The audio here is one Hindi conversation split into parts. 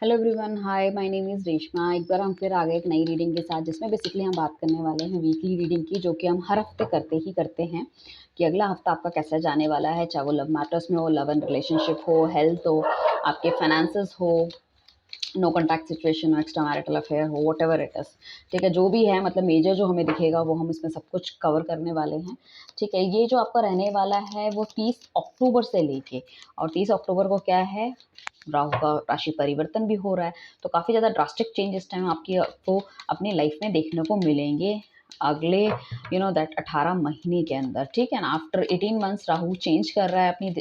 Hello everyone, hi, my name is Reshma. एक बार हम फिर आ गए एक नई रीडिंग के साथ, जिसमें बेसिकली हम बात करने वाले हैं वीकली रीडिंग की, जो कि हम हर हफ्ते करते हैं कि अगला हफ्ता आपका कैसा जाने वाला है, चाहे वो लव मैटर्स में हो, लव एंड रिलेशनशिप हो, हेल्थ हो, आपके फाइनेंसेस हो, नो कॉन्टैक्ट सिचुएशन हो, एक्स्ट्रा मैरिटल अफेयर हो, वट एवर इट इज़। ठीक है, जो भी है, मतलब मेजर जो हमें दिखेगा वो हम इसमें सब कुछ कवर करने वाले हैं। ठीक है, ये जो आपका रहने वाला है वो 30 अक्टूबर से लेके, और 30 अक्टूबर को क्या है, राहु का राशि परिवर्तन भी हो रहा है। तो काफ़ी ज़्यादा ड्रास्टिक चेंज इस टाइम आपको अपनी लाइफ में देखने को मिलेंगे अगले दैट 18 महीने के अंदर। ठीक है ना, आफ्टर 18 मंथ्स राहु चेंज कर रहा है, अपनी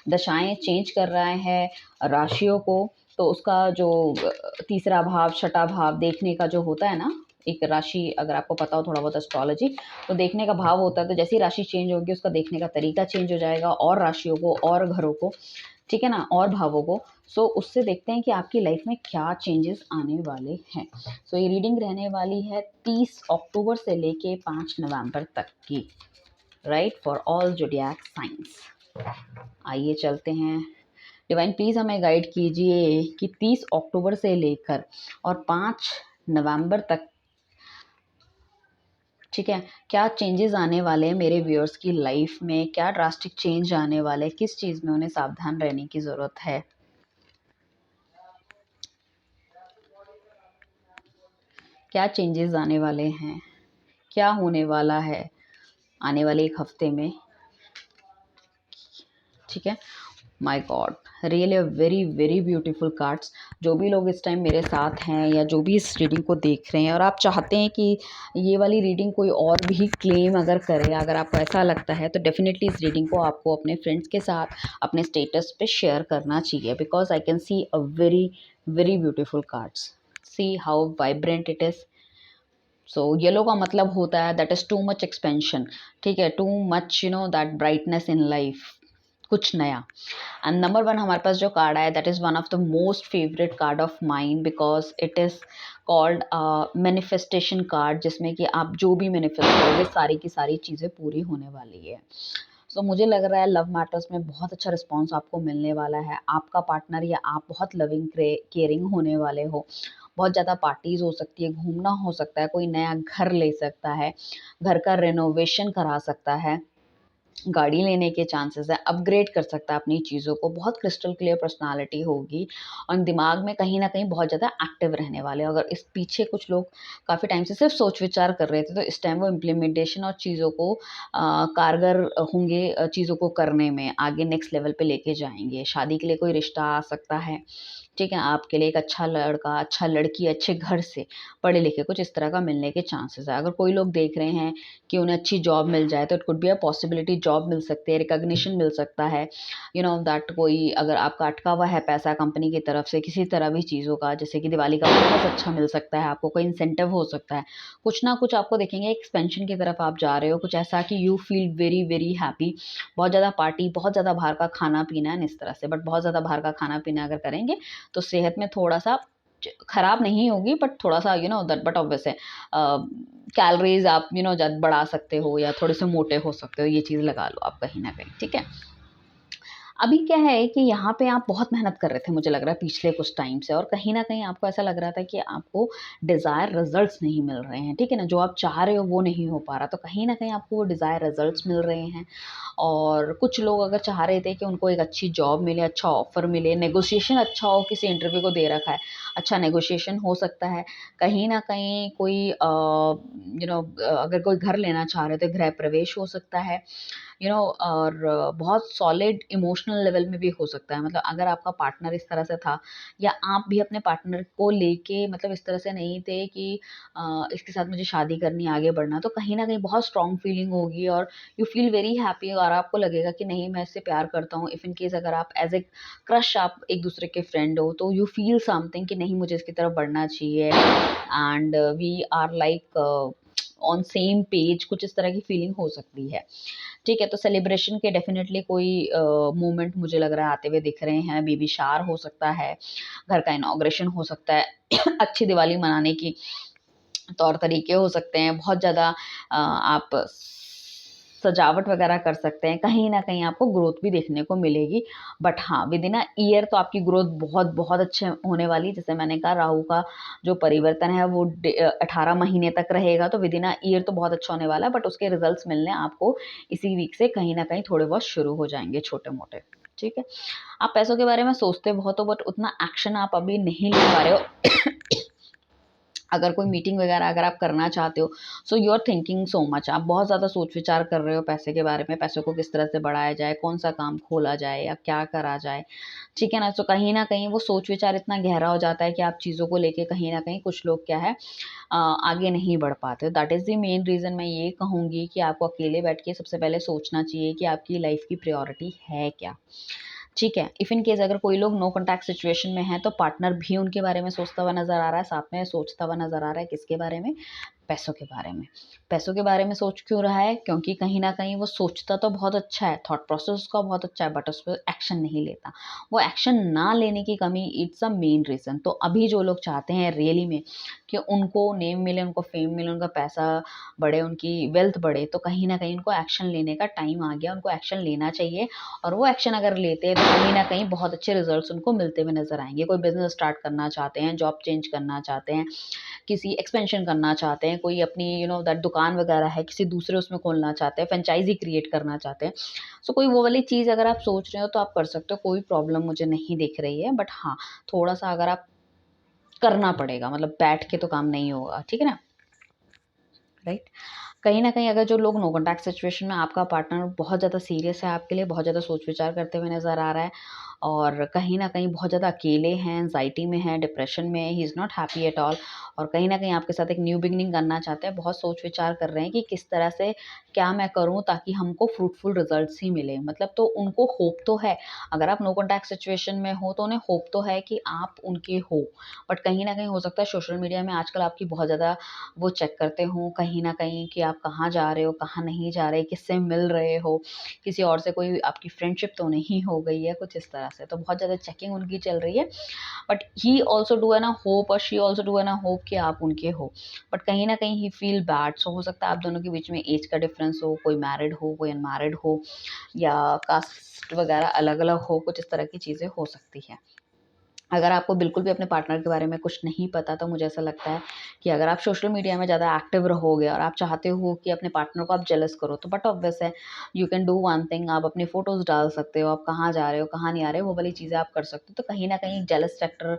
दशाएं चेंज कर रहा है राशियों को। तो उसका जो तीसरा भाव, छठा भाव देखने का जो होता है ना, एक राशि अगर आपको पता हो थोड़ा बहुत एस्ट्रोलॉजी, तो देखने का भाव होता है। तो जैसी राशि चेंज होगी उसका देखने का तरीका चेंज हो जाएगा, और राशियों को और घरों को, ठीक है ना, और भावों को। सो उससे देखते हैं कि आपकी लाइफ में क्या चेंजेस आने वाले हैं। सो ये रीडिंग रहने वाली है 30 अक्टूबर से लेके 5 नवंबर तक की, राइट, फॉर ऑल जोडियाक साइंस। आइए चलते हैं। डिवाइन प्लीज़ हमें गाइड कीजिए कि 30 अक्टूबर से लेकर और 5 नवंबर तक, ठीक है, क्या चेंजेस आने वाले हैं मेरे व्यूअर्स की लाइफ में, क्या ड्रास्टिक चेंज आने वाले हैं, किस चीज़ में उन्हें सावधान रहने की ज़रूरत है। क्या चेंजेस आने वाले हैं, क्या होने वाला है आने वाले एक हफ्ते में। ठीक है, my God, really very very beautiful cards. जो भी लोग इस टाइम मेरे साथ हैं या जो भी इस रीडिंग को देख रहे हैं और आप चाहते हैं कि ये वाली रीडिंग कोई और भी क्लेम अगर करे, अगर आपको ऐसा लगता है, तो डेफिनेटली इस रीडिंग को आपको अपने फ्रेंड्स के साथ अपने स्टेटस पे शेयर करना चाहिए, because I can see a very very beautiful cards. See how vibrant it is. So yellow का मतलब होता है that is too much expansion. ठीक है, too much that brightness in life, कुछ नया। एंड नंबर वन हमारे पास जो कार्ड आया, that is one of the most favourite card of mind, because it is called manifestation card, जिसमें कि आप जो भी मैनिफेस्ट करोगे सारी की सारी चीज़ें पूरी होने वाली है। सो मुझे लग रहा है लव मैटर्स में बहुत अच्छा रिस्पॉन्स आपको मिलने वाला है। आपका पार्टनर या आप बहुत लविंग केयरिंग होने वाले हो। बहुत ज़्यादा पार्टीज हो सकती है, घूमना हो सकता है, कोई नया घर ले सकता है, घर का रेनोवेशन करा सकता है, गाड़ी लेने के चांसेस है, अपग्रेड कर सकता है अपनी चीज़ों को। बहुत क्रिस्टल क्लियर पर्सनालिटी होगी और दिमाग में कहीं ना कहीं बहुत ज़्यादा एक्टिव रहने वाले। अगर इस पीछे कुछ लोग काफ़ी टाइम से सिर्फ सोच विचार कर रहे थे, तो इस टाइम वो इम्प्लीमेंटेशन और चीज़ों को कारगर होंगे, चीज़ों को करने में आगे नेक्स्ट लेवल पे लेके जाएंगे। शादी के लिए कोई रिश्ता आ सकता है। ठीक है, आपके लिए एक अच्छा लड़का, अच्छा लड़की, अच्छे घर से, पढ़े लिखे, कुछ इस तरह का मिलने के चांसेस है। अगर कोई लोग देख रहे हैं कि उन्हें अच्छी जॉब मिल जाए, तो it could be a possibility, job मिल सकती है, रिकॉग्निशन मिल सकता है, दैट कोई अगर आपका अटका हुआ है पैसा कंपनी की तरफ से किसी तरह भी चीज़ों का, जैसे कि दिवाली का बोनस अच्छा मिल सकता है आपको, कोई इंसेंटिव हो सकता है, कुछ ना कुछ आपको देखेंगे एक्सपेंशन की तरफ आप जा रहे हो, कुछ ऐसा कि you feel very very happy. बहुत ज़्यादा पार्टी, बहुत ज़्यादा बाहर का खाना पीना है इस तरह से, बट बहुत ज़्यादा बाहर का खाना पीना अगर करेंगे तो सेहत में थोड़ा सा खराब नहीं होगी, बट थोड़ा सा दैट, बट ऑब्वियस है कैलोरीज आप बढ़ा सकते हो या थोड़े से मोटे हो सकते हो, ये चीज़ लगा लो आप कहीं ना कहीं। ठीक है, अभी क्या है कि यहाँ पे आप बहुत मेहनत कर रहे थे, मुझे लग रहा है पिछले कुछ टाइम से, और कहीं ना कहीं आपको ऐसा लग रहा था कि आपको डिज़ायर रिजल्ट्स नहीं मिल रहे हैं। ठीक है ना, जो आप चाह रहे हो वो नहीं हो पा रहा, तो कहीं ना कहीं आपको वो डिज़ायर रिजल्ट्स मिल रहे हैं। और कुछ लोग अगर चाह रहे थे कि उनको एक अच्छी जॉब मिले, अच्छा ऑफर मिले, नेगोशिएशन अच्छा हो, किसी इंटरव्यू को दे रखा है, अच्छा नेगोशिएशन हो सकता है। कहीं ना कहीं कोई अगर कोई घर लेना चाह रहे हो तो गृह प्रवेश हो सकता है। और बहुत सॉलिड इमोशनल लेवल में भी हो सकता है। मतलब अगर आपका पार्टनर इस तरह से था, या आप भी अपने पार्टनर को लेके मतलब इस तरह से नहीं थे कि इसके साथ मुझे शादी करनी, आगे बढ़ना, तो कहीं ना कहीं बहुत स्ट्रॉन्ग फीलिंग होगी और यू फील वेरी हैप्पी, और आपको लगेगा कि नहीं, मैं इससे प्यार करता हूँ। इफ़ इन केस अगर आप एज ए क्रश, आप एक दूसरे के फ्रेंड हो, तो यू फील समथिंग कि नहीं, मुझे इसकी तरफ बढ़ना चाहिए, and we are like on same page, कुछ इस तरह की फीलिंग हो सकती है। ठीक है, तो सेलिब्रेशन के डेफिनेटली कोई मोमेंट मुझे लग रहा है आते हुए दिख रहे हैं। बेबी शावर हो सकता है, घर का इनॉग्रेशन हो सकता है, अच्छी दिवाली मनाने की तौर तरीके हो सकते हैं। बहुत ज़्यादा आप सजावट वगैरह कर सकते हैं, कहीं न कहीं आपको ग्रोथ भी देखने को मिलेगी। बट हाँ, विद इन अ ईयर तो आपकी ग्रोथ बहुत अच्छे होने वाली है। जैसे मैंने कहा, राहु का जो परिवर्तन है वो 18 महीने तक रहेगा, तो विद इन अ ईयर तो बहुत अच्छा होने वाला है, बट उसके रिजल्ट्स मिलने आपको इसी वीक से कहीं न कहीं थोड़े बहुत शुरू हो जाएँगे छोटे-मोटे, ठीक है? आप पैसों के बारे में सोचते बहुत हो, बट उतना एक्शन आप अभी नहीं ले पा रहे हो। अगर कोई मीटिंग वगैरह अगर आप करना चाहते हो, so you are thinking so much, आप बहुत ज़्यादा सोच विचार कर रहे हो पैसे के बारे में, पैसों को किस तरह से बढ़ाया जाए, कौन सा काम खोला जाए या क्या करा जाए, ठीक है ना? तो कहीं न कहीं वो सोच विचार इतना गहरा हो जाता है कि आप चीज़ों को लेके कहीं न कहीं कुछ लोग क्या है आगे नहीं बढ़ पाते। That is the main reason मैं ये कहूँगी कि आपको अकेले बैठ के सबसे पहले सोचना चाहिए कि आपकी लाइफ़ की प्रायोरिटी है क्या? ठीक है। इफ़ इन केस अगर कोई लोग नो कॉन्टैक्ट सिचुएशन में हैं, तो पार्टनर भी उनके बारे में सोचता हुआ नज़र आ रहा है, साथ में सोचता हुआ नज़र आ रहा है किसके बारे में? पैसों के बारे में। पैसों के बारे में सोच क्यों रहा है? क्योंकि कहीं न कहीं वो सोचता तो बहुत अच्छा है, थॉट प्रोसेस उसका बहुत अच्छा है, बट उस पे एक्शन नहीं लेता। वो एक्शन ना लेने की कमी इट्स अ मेन रीज़न। तो अभी जो लोग चाहते हैं रियली में कि उनको नेम मिले, उनको फेम मिले, उनका पैसा बढ़े, उनकी वेल्थ बढ़े, तो कहीं न कहीं उनको एक्शन लेने का टाइम आ गया, उनको एक्शन लेना चाहिए। और वो एक्शन अगर लेते हैं तो कहीं न कहीं बहुत अच्छे रिज़ल्ट्स उनको मिलते हुए नज़र आएँगे। कोई बिज़नेस स्टार्ट करना चाहते हैं, जॉब चेंज करना चाहते हैं, किसी एक्सपेंशन करना चाहते हैं, कोई अपनी दैट दुकान वगैरह है, किसी दूसरे उसमें खोलना चाहते हैं, फ्रेंचाइज़ी क्रिएट करना चाहते हैं। सो कोई वो वाली चीज़ अगर आप सोच रहे हो तो आप कर सकते हो, कोई प्रॉब्लम मुझे नहीं दिख रही है। बट हाँ, थोड़ा-सा अगर आप करना पड़ेगा, मतलब बैठ के तो काम नहीं होगा, ठीक है ना? राइट? कहीं न कहीं अगर जो लोग नो कॉन्टैक्ट सिचुएशन में आपका पार्टनर बहुत ज़्यादा सीरियस है आपके लिए, बहुत ज़्यादा सोच-विचार करते हुए नज़र आ रहा है और कहीं न कहीं बहुत ज़्यादा अकेले हैं, एंग्ज़ायटी में हैं, डिप्रेशन में है, he is not happy at all और कहीं न कहीं आपके साथ एक न्यू बिगिनिंग करना चाहते हैं, बहुत सोच-विचार कर रहे हैं कि किस तरह से क्या मैं करूँ ताकि हमको फ्रूटफुल रिज़ल्ट्स ही मिलें। मतलब तो उनको होप तो है, अगर आप नो कॉन्टैक्ट सिचुएशन में हो तो उन्हें होप तो है कि आप उनके हो। बट कहीं न कहीं हो सकता है सोशल मीडिया में आजकल आपकी बहुत ज़्यादा वो चेक करते हों कहीं न कहीं कि आप कहाँ जा रहे हो, कहाँ नहीं जा रहे, किससे मिल रहे हो, किसी और से कोई आपकी फ्रेंडशिप तो नहीं हो गई है, कुछ इस तरह से। तो बहुत ज़्यादा चेकिंग उनकी चल रही है। But he also do an a hope और she also do an a hope कि आप उनके हो। बट कहीं न कहीं ही फील बैड। सो हो सकता है आप दोनों के बीच में ऐज का डिफरेंस हो, कोई मैरिड हो, कोई अनमैरिड हो या कास्ट वगैरह अलग-अलग हो, कुछ इस तरह की चीज़ें हो सकती हैं। अगर आपको बिल्कुल भी अपने पार्टनर के बारे में कुछ नहीं पता तो मुझे ऐसा लगता है कि अगर आप सोशल मीडिया में ज़्यादा एक्टिव रहोगे और आप चाहते हो कि अपने पार्टनर को आप जेलस करो तो बट ऑब्वियस है you can do one thing, आप अपनी फ़ोटोज़ डाल सकते हो, आप कहाँ जा रहे हो, कहाँ नहीं आ रहे हो, वो वाली चीज़ें आप कर सकते हो। तो कहीं न कहीं जेलस फैक्टर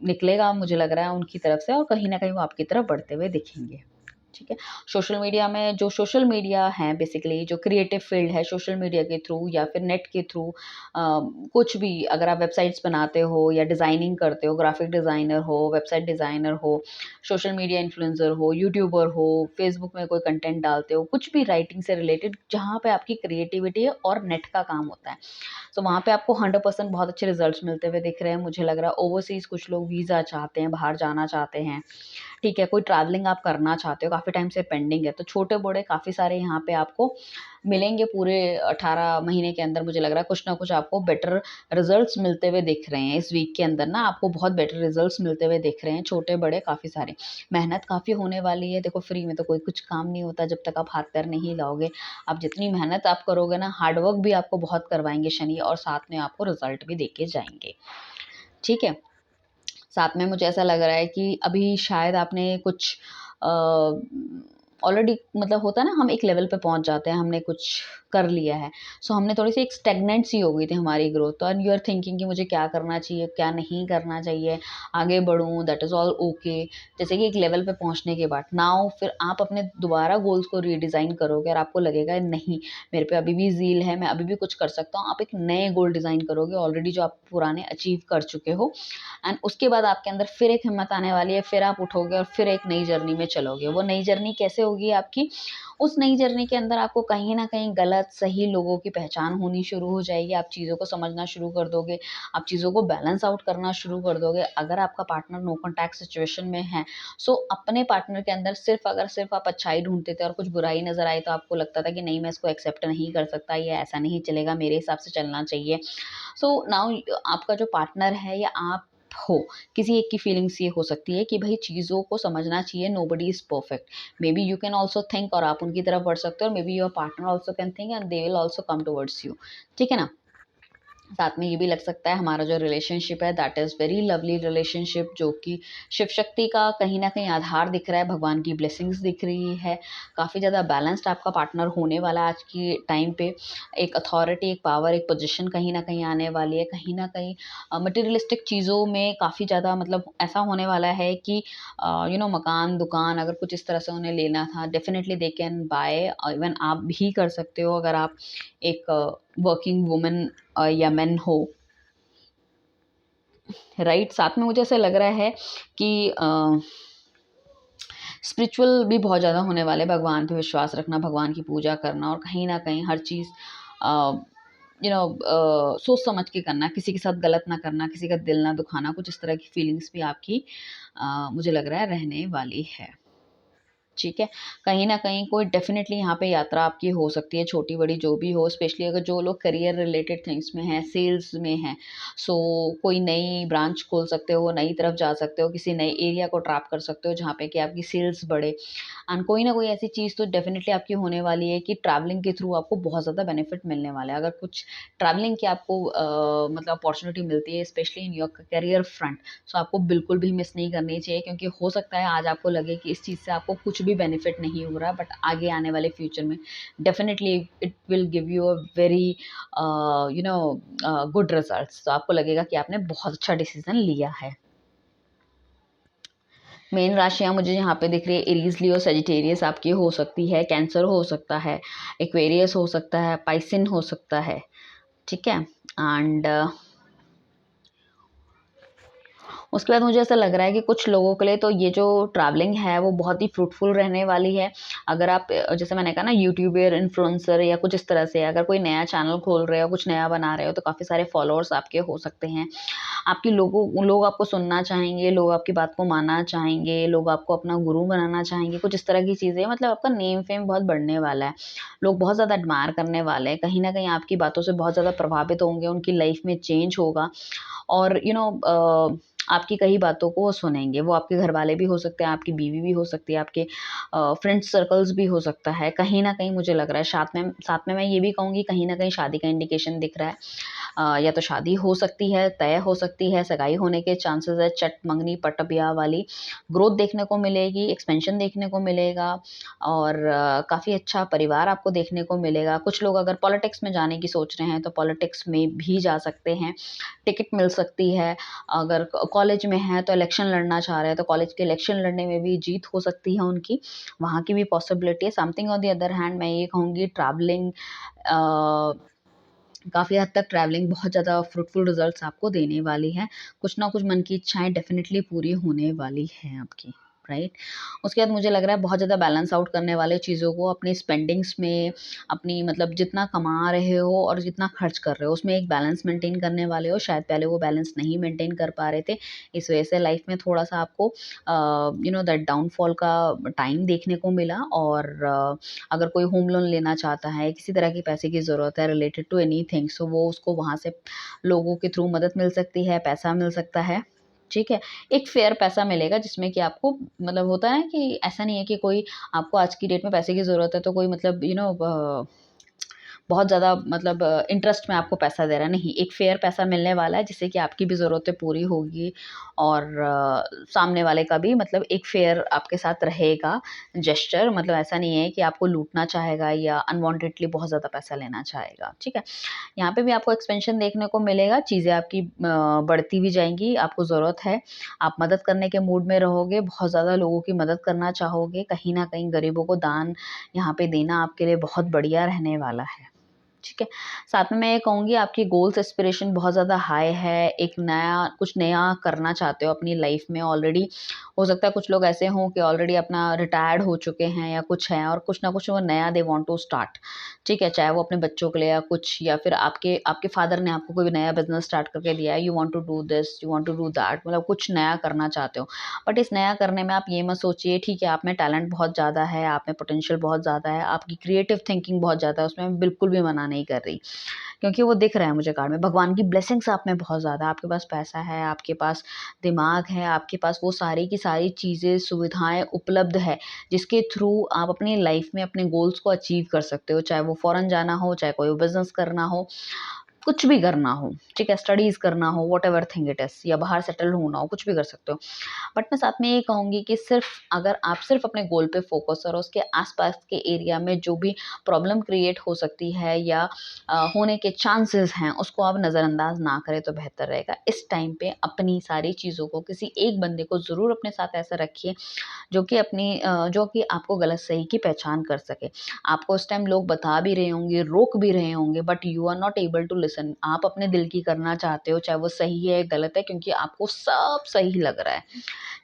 निकलेगा मुझे लग रहा है उनकी तरफ से और कहीं न कहीं वो आपकी तरफ बढ़ते हुए दिखेंगे। ठीक है। सोशल मीडिया में जो सोशल मीडिया है बेसिकली जो क्रिएटिव फील्ड है सोशल मीडिया के थ्रू या फिर नेट के थ्रू कुछ भी अगर आप वेबसाइट्स बनाते हो या डिज़ाइनिंग करते हो, ग्राफिक डिज़ाइनर हो, वेबसाइट डिज़ाइनर हो, सोशल मीडिया इन्फ्लुएंसर हो, यूट्यूबर हो, फेसबुक में कोई कंटेंट डालते हो, कुछ भी राइटिंग से रिलेटेड जहाँ पे आपकी क्रिएटिविटी है और नेट का काम होता है। सो वहाँ पे आपको 100% बहुत अच्छे रिजल्ट्स मिलते हुए दिख रहे हैं। मुझे लग रहा है ओवरसीज़ कुछ लोग वीज़ा चाहते हैं, बाहर जाना चाहते हैं। ठीक है, कोई ट्रैवलिंग आप करना चाहते हो, काफ़ी टाइम से पेंडिंग है, तो छोटे-बड़े काफ़ी सारे यहाँ पे आपको मिलेंगे पूरे 18 महीने के अंदर मुझे लग रहा है कुछ ना कुछ आपको बेटर रिज़ल्ट्स मिलते हुए दिख रहे हैं। इस वीक के अंदर ना आपको बहुत बेटर रिज़ल्ट्स मिलते हुए दिख रहे हैं, छोटे-बड़े काफ़ी सारे। मेहनत काफ़ी होने वाली है, देखो फ्री में तो कोई कुछ काम नहीं होता जब तक आप हाथ-पैर नहीं लाओगे। आप जितनी मेहनत आप करोगे ना, हार्ड वर्क भी आपको बहुत करवाएँगे शनि और साथ में आपको रिज़ल्ट भी देके जाएँगे। ठीक है? साथ में मुझे ऐसा लग रहा है कि अभी शायद आपने कुछ ऑलरेडी मतलब होता है ना हम एक लेवल पे पहुंच जाते हैं हमने कुछ कर लिया है सो हमने थोड़ी सी एक स्टेगनेंट सी हो गई थी हमारी ग्रोथ तो एंड यू आर थिंकिंग कि मुझे क्या करना चाहिए क्या नहीं करना चाहिए आगे बढ़ूं दैट इज़ ऑल ओके जैसे कि एक लेवल पे पहुंचने के बाद नाउ फिर आप अपने दोबारा गोल्स को रीडिज़ाइन करोगे और आपको लगेगा नहीं मेरे पे अभी भी ज़ील है मैं अभी भी कुछ कर सकता हूँ आप एक नए गोल डिज़ाइन करोगे ऑलरेडी जो आप पुराने अचीव कर चुके हो एंड उसके बाद आपके अंदर फिर एक हिम्मत आने वाली है फिर आप उठोगे और फिर एक नई जर्नी में चलोगे वो नई जर्नी कैसे होगी आपकी उस नई जर्नी के अंदर आपको कहीं ना कहीं गलत सही लोगों की पहचान होनी शुरू हो जाएगी आप चीज़ों को समझना शुरू कर दोगे आप चीज़ों को बैलेंस आउट करना शुरू कर दोगे अगर आपका पार्टनर नो कॉन्टैक्ट सिचुएशन में है सो अपने पार्टनर के अंदर सिर्फ आप अच्छाई ढूंढते थे और कुछ बुराई नजर आई तो आपको लगता था कि नहीं मैं इसको एक्सेप्ट नहीं कर सकता ये ऐसा नहीं चलेगा मेरे हिसाब से चलना चाहिए सो नाउ आपका जो पार्टनर है या आप हो, किसी एक की फीलिंग्स ये हो सकती है कि भाई चीज़ों को समझना चाहिए, nobody is perfect. May be you can also think और आप उनकी तरफ बढ़ सकते हो, और may be your partner also can think and they will also come towards you. ठीक है ना? साथ में ये भी लग सकता है हमारा जो रिलेशनशिप है that is very lovely relationship, जो कि शिव शक्ति का कहीं न कहीं आधार दिख रहा है, भगवान की ब्लेसिंग्स दिख रही है। काफ़ी ज़्यादा बैलेंस्ड आपका पार्टनर होने वाला है आज के टाइम पे। एक अथॉरिटी, एक पावर, एक पोज़ीशन कहीं न कहीं आने वाली है। कहीं न कहीं मटेरियलिस्टिक चीज़ों में काफ़ी ज़्यादा मतलब ऐसा होने वाला है कि मकान, दुकान अगर कुछ इस तरह से उन्हें लेना था, definitely they can buy. Even आप भी कर सकते हो अगर आप एक वर्किंग वुमन या मेन हो, राइट? साथ में मुझे ऐसा लग रहा है कि स्पिरिचुअल भी बहुत ज़्यादा होने वाले, भगवान पे विश्वास रखना, भगवान की पूजा करना, और कहीं न कहीं हर चीज़ सोच समझ के करना, किसी के साथ गलत ना करना, किसी का दिल ना दुखाना, कुछ इस तरह की फीलिंग्स भी आपकी मुझे लग रहा है रहने वाली है। ठीक है? कहीं न कहीं कोई डेफ़िनेटली यहाँ पे यात्रा आपकी हो सकती है, छोटी-बड़ी जो भी हो, स्पेशली अगर जो लोग करियर रिलेटेड थिंग्स में हैं, सेल्स में हैं, सो कोई नई ब्रांच खोल सकते हो, नई तरफ जा सकते हो, किसी नए एरिया को ट्रैप कर सकते हो जहाँ पे कि आपकी सेल्स बढ़े। एंड कोई ना कोई ऐसी चीज़ तो डेफ़िनेटली आपकी होने वाली है कि ट्रैवलिंग के थ्रू आपको बहुत ज़्यादा बेनिफिट मिलने वाला है। अगर कुछ ट्रैवलिंग की आपको मतलब अपॉर्च्युनिटी मिलती है specially in your career front, so आपको बिल्कुल भी मिस नहीं करनी चाहिए, क्योंकि हो सकता है आज आपको लगे कि इस चीज़ से आपको कुछ भी बेनिफिट नहीं हो रहा, बट आगे आने वाले फ्यूचर में definitely it will give you a very good results. तो आपको लगेगा कि आपने बहुत अच्छा डिसीज़न लिया है। मेन राशियाँ मुझे यहाँ पे दिख रही है, एरीज़, लियो, सजिटेरियस आपकी हो सकती है, कैंसर हो सकता है, एक्वेरियस हो सकता है, पाइसिन हो सकता है, ठीक है? एंड उसके बाद मुझे ऐसा लग रहा है कि कुछ लोगों के लिए तो ये जो ट्रैवलिंग है वो बहुत ही फ्रूटफुल रहने वाली है। अगर आप जैसे मैंने कहा ना, यूट्यूबर, इन्फ्लुएंसर या कुछ इस तरह से अगर कोई नया चैनल खोल रहे हो, कुछ नया बना रहे हो, तो काफ़ी सारे फॉलोअर्स आपके हो सकते हैं। आपके लोग आपको सुनना चाहेंगे, लोग आपकी बात को मानना चाहेंगे, लोग आपको अपना गुरु बनाना चाहेंगे, कुछ इस तरह की चीज़ें, मतलब आपका नेम फेम बहुत बढ़ने वाला है। लोग बहुत ज़्यादा एडमायर करने वाले हैं, कहीं न कहीं आपकी बातों से बहुत ज़्यादा प्रभावित होंगे, उनकी लाइफ में चेंज होगा, और आपकी कई बातों को वो सुनेंगे। वो आपके घरवाले भी हो सकते हैं, आपकी बीवी भी हो सकती है, आपके फ्रेंड सर्कल्स भी हो सकता है। कहीं न कहीं मुझे लग रहा है, साथ में मैं ये भी कहूँगी, कहीं न कहीं शादी का इंडिकेशन दिख रहा है। या तो शादी हो सकती है, तय हो सकती है, सगाई होने के चांसेस है, चट मंगनी पट ब्याह वाली ग्रोथ देखने को मिलेगी, एक्सपेंशन देखने को मिलेगा, और काफ़ी अच्छा परिवार आपको देखने को मिलेगा। कुछ लोग अगर पॉलिटिक्स में जाने की सोच रहे हैं, तो पॉलिटिक्स में भी जा सकते हैं, टिकट मिल सकती है। अगर कॉलेज में हैं तो इलेक्शन लड़ना चाह रहे हैं, तो कॉलेज के इलेक्शन लड़ने में भी जीत हो सकती है उनकी, वहाँ की भी पॉसिबिलिटी है। Something on the other hand मैं ये कहूँगी, ट्रैवलिंग काफ़ी हद तक ट्रैवलिंग बहुत ज़्यादा फ्रूटफुल रिजल्ट्स आपको देने वाली है। कुछ ना कुछ मन की इच्छाएँ डेफ़िनिटली पूरी होने वाली हैं आपकी, राइट? उसके बाद मुझे लग रहा है बहुत ज़्यादा बैलेंस आउट करने वाले चीज़ों को अपनी स्पेंडिंग्स में, अपनी मतलब जितना कमा रहे हो और जितना खर्च कर रहे हो, उसमें एक बैलेंस मेंटेन करने वाले हो। शायद पहले वो बैलेंस नहीं मेंटेन कर पा रहे थे, इस वजह से लाइफ में थोड़ा-सा आपको दैट डाउनफॉल का टाइम देखने को मिला। और अगर कोई होम लोन लेना चाहता है, किसी तरह की पैसे की ज़रूरत है रिलेटेड टू एनीथिंग, सो वो उसको वहाँ से लोगों के थ्रू मदद मिल सकती है, पैसा मिल सकता है, ठीक है? एक फ़ेयर पैसा मिलेगा जिसमें कि आपको मतलब होता है कि ऐसा नहीं है कि कोई आपको आज की डेट में पैसे की ज़रूरत है तो कोई मतलब बहुत ज़्यादा मतलब इंटरेस्ट में आपको पैसा दे रहा है, नहीं, एक फ़ेयर पैसा मिलने वाला है जिससे कि आपकी भी ज़रूरतें पूरी होगी, और सामने वाले का भी मतलब एक फ़ेयर आपके साथ रहेगा जेस्चर, मतलब ऐसा नहीं है कि आपको लूटना चाहेगा या अनवांटेडली बहुत ज़्यादा पैसा लेना चाहेगा, ठीक है? यहाँ पे भी आपको एक्सपेंशन देखने को मिलेगा, चीज़ें आपकी बढ़ती भी जाएँगी, आपको ज़रूरत है, आप मदद करने के मूड में रहोगे, बहुत ज़्यादा लोगों की मदद करना चाहोगे, कहीं न कहीं गरीबों को दान यहाँ पे देना आपके लिए बहुत बढ़िया रहने वाला है। ठीक है। साथ में मैं ये कहूँगी, आपकी गोल्स एस्पिरेशन बहुत ज़्यादा हाई है, एक कुछ नया करना चाहते हो अपनी लाइफ में ऑलरेडी। हो सकता है कुछ लोग ऐसे हों कि ऑलरेडी अपना रिटायर्ड हो चुके हैं या कुछ हैं, और कुछ ना कुछ वो नया दे वांट टू स्टार्ट, ठीक है? चाहे वो अपने बच्चों के लिए या कुछ, या फिर आपके आपके फादर ने आपको कोई नया बिज़नेस स्टार्ट करके दिया है, you want to do this, you want to do that, मतलब कुछ नया करना चाहते हो। बट इस नया करने में आप ये मत सोचिए, ठीक है, आप में टैलेंट बहुत ज़्यादा है, आप में पोटेंशियल बहुत ज़्यादा है, आपकी क्रिएटिव थिंकिंग बहुत ज़्यादा है, उसमें मैं बिल्कुल भी मना नहीं कर रही, क्योंकि वो दिख रहा है मुझे कार्ड में। भगवान की ब्लेसिंग्स आप में बहुत ज़्यादा, आपके पास पैसा है, आपके पास दिमाग है, आपके पास वो सारी की सारी चीज़ें, सुविधाएं उपलब्ध है जिसके थ्रू आप अपनी लाइफ में अपने गोल्स को अचीव कर सकते हो, चाहे वो फॉरेन जाना हो, चाहे कोई बिजनेस करना हो, कुछ भी करना हो, ठीक है, स्टडीज़ करना हो, व्हाटएवर थिंग इट इज़, या बाहर सेटल होना हो, कुछ भी कर सकते हो। बट मैं साथ में ये कहूँगी कि सिर्फ अगर आप सिर्फ अपने गोल पे फोकस करो, उसके आसपास के एरिया में जो भी प्रॉब्लम क्रिएट हो सकती है या होने के चांसेस हैं उसको आप नज़रअंदाज ना करें तो बेहतर रहेगा। इस टाइम पे अपनी सारी चीज़ों को, किसी एक बंदे को ज़रूर अपने साथ ऐसा रखिए जो कि जो कि आपको गलत सही की पहचान कर सके। आपको उस टाइम लोग बता भी रहे होंगे, रोक भी रहे होंगे, but you are not able to listen. आप अपने दिल की करना चाहते हो, चाहे वो सही है गलत है, क्योंकि आपको सब सही लग रहा है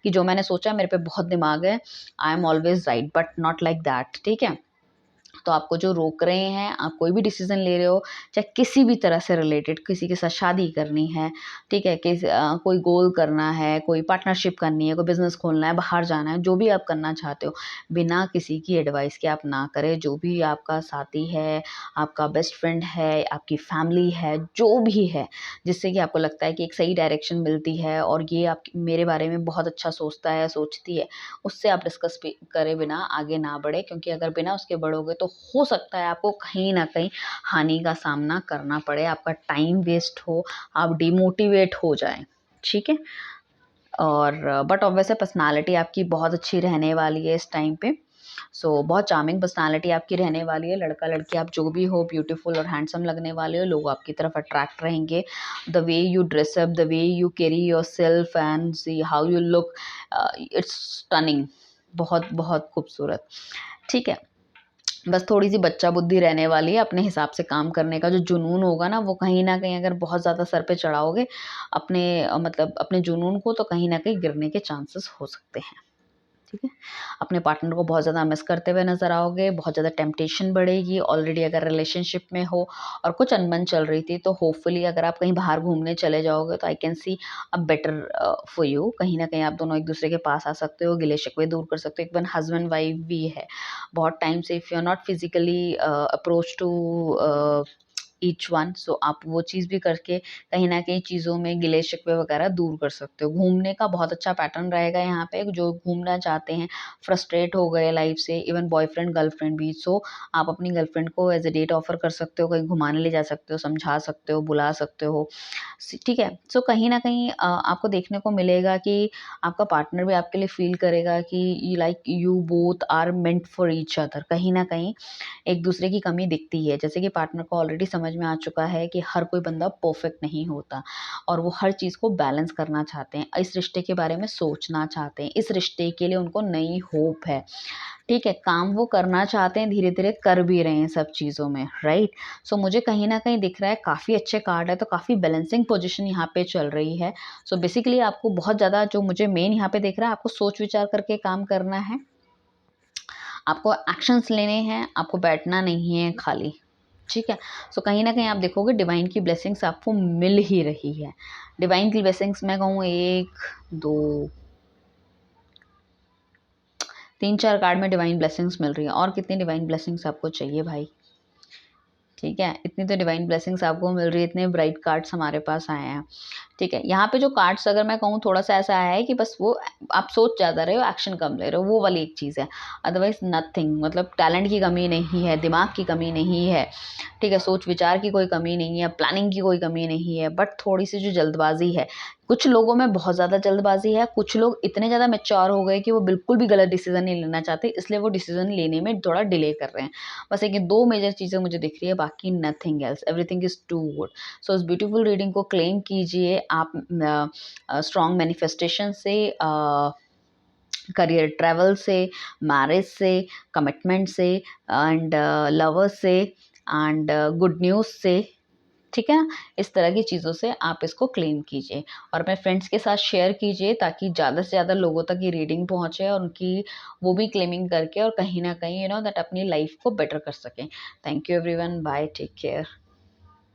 कि जो मैंने सोचा, मेरे पे बहुत दिमाग है, I am always right, but not like that, ठीक है। तो आपको जो रोक रहे हैं, आप कोई भी डिसीजन ले रहे हो, चाहे किसी भी तरह से रिलेटेड, किसी के साथ शादी करनी है, ठीक है, कोई गोल करना है, कोई पार्टनरशिप करनी है, कोई बिजनेस खोलना है, बाहर जाना है, जो भी आप करना चाहते हो, बिना किसी की एडवाइस के आप ना करें। जो भी आपका साथी है, आपका बेस्ट फ्रेंड है, आपकी फैमिली है, जो भी है, जिससे कि आपको लगता है कि एक सही डायरेक्शन मिलती है और ये आप मेरे बारे में बहुत अच्छा सोचता है, सोचती है, उससे आप डिस्कस करे बिना आगे ना बढ़े, क्योंकि अगर बिना उसके बढ़ोगे तो हो सकता है आपको कहीं ना कहीं हानि का सामना करना पड़े, आपका टाइम वेस्ट हो, आप डिमोटिवेट हो जाएं, ठीक है। और बट ऑब्वियसली पर्सनालिटी आपकी बहुत अच्छी रहने वाली है इस टाइम पे। बहुत चार्मिंग पर्सनालिटी आपकी रहने वाली है। लड़का लड़की आप जो भी हो, ब्यूटीफुल और हैंडसम लगने वाले हो, लोग आपकी तरफ अट्रैक्ट रहेंगे। The way you dress up, the way you carry your self and see how you look, it's stunning, बहुत बहुत खूबसूरत, ठीक है। बस थोड़ी-सी बच्चा बुद्धि रहने वाली है, अपने हिसाब से काम करने का जो जुनून होगा ना, वो कहीं न कहीं अगर बहुत ज़्यादा सर पे चढ़ाओगे मतलब अपने जुनून को, तो कहीं न कहीं गिरने के चांसेस हो सकते हैं, ठीक है। अपने पार्टनर को बहुत ज़्यादा मिस करते हुए नज़र आओगे, बहुत ज़्यादा टेम्पटेशन बढ़ेगी। ऑलरेडी अगर रिलेशनशिप में हो और कुछ अनबन चल रही थी, तो होपफुली अगर आप कहीं बाहर घूमने चले जाओगे तो I can see a better for you. कहीं न कहीं आप दोनों एक-दूसरे के पास आ सकते हो, गिले-शिकवे दूर कर सकते हो। इवन हस्बैंड वाइफ भी है। बहुत टाइम से if you are not physically approach to each one, so आप वो चीज़ भी करके कहीं न कहीं चीज़ों में गिले-शिकवे वगैरह दूर कर सकते हो। घूमने का बहुत अच्छा पैटर्न रहेगा यहाँ पे, जो घूमना चाहते हैं, फ्रस्ट्रेट हो गए लाइफ़ से, इवन बॉयफ्रेंड, गर्लफ्रेंड भी, सो आप अपनी गर्लफ्रेंड को एज़ अ डेट ऑफ़र कर सकते हो, कहीं घुमाने ले जा सकते हो, समझा सकते हो, बुला सकते हो, ठीक है। सो कहीं न कहीं आपको देखने को मिलेगा कि आपका पार्टनर भी आपके लिए फ़ील करेगा कि you both are meant for each other. कहीं न कहीं एक दूसरे की कमी दिखती है। जैसे कि पार्टनर को ऑलरेडी समझ में आ चुका है कि हर कोई बंदा परफेक्ट नहीं होता और वो हर चीज़ को बैलेंस करना चाहते हैं। इस रिश्ते के बारे में सोचना चाहते हैं। इस रिश्ते के लिए उनको नई होप है। ठीक है, काम वो करना चाहते हैं, धीरे-धीरे कर भी रहे हैं सब चीज़ों में, राइट? मुझे कहीं न कहीं दिख रहा है काफ़ी अच्छे कार्ड है, तो काफ़ी बैलेंसिंग पोज़ीशन यहाँ पे चल रही है। बेसिकली आपको बहुत ज़्यादा जो मुझे मेन यहाँ पे दिख रहा है, आपको सोच-विचार करके काम करना है। आपको एक्शंस लेने हैं, आपको बैठना नहीं है खाली, ठीक है? कहीं न कहीं आप देखोगे डिवाइन की ब्लेसिंग्स आपको मिल ही रही है। डिवाइन की ब्लेसिंग्स मैं कहूँ 1, 2, 3-4 कार्ड में डिवाइन ब्लेसिंग्स मिल रही है। और कितनी डिवाइन ब्लेसिंग्स आपको चाहिए भाई? ठीक है, इतनी तो डिवाइन ब्लेसिंग्स आपको मिल रही है, इतने ब्राइट कार्ड्स हमारे पास आए हैं। ठीक है, यहाँ पे जो कार्ड्स अगर मैं कहूँ थोड़ा-सा ऐसा आया है कि बस वो आप सोच ज़्यादा रहे हो, एक्शन कम ले रहे हो, वो वाली एक चीज़ है। अदरवाइज़ नथिंग, मतलब टैलेंट की कमी नहीं है, दिमाग की कमी नहीं है, ठीक है, सोच-विचार की कोई कमी नहीं है, प्लानिंग की कोई कमी नहीं है, बट थोड़ी-सी जो जल्दबाज़ी है, कुछ लोगों में बहुत ज़्यादा जल्दबाज़ी है, कुछ लोग इतने ज़्यादा मैच्योर हो गए कि वो बिल्कुल भी गलत डिसीज़न नहीं लेना चाहते, इसलिए वो डिसीज़न लेने में थोड़ा डिले कर रहे हैं। बस एक ये 2 मेजर चीज़ें मुझे दिख रही है, बाकी nothing else, everything is too good. इस ब्यूटीफुल रीडिंग को क्लेम कीजिए आप स्ट्रॉन्ग मैनिफेस्टेशन से, करियर ट्रैवल से, मैरिज से, कमिटमेंट से एंड लवर्स से एंड गुड न्यूज़ से, ठीक है। इस तरह की चीज़ों से आप इसको क्लेम कीजिए और अपने फ्रेंड्स के साथ शेयर कीजिए ताकि ज़्यादा से ज़्यादा लोगों तक ये रीडिंग पहुँचे और उनकी वो भी क्लेमिंग करके और कहीं ना कहीं दैट अपनी लाइफ को बेटर कर सकें। Thank you everyone, bye, take care.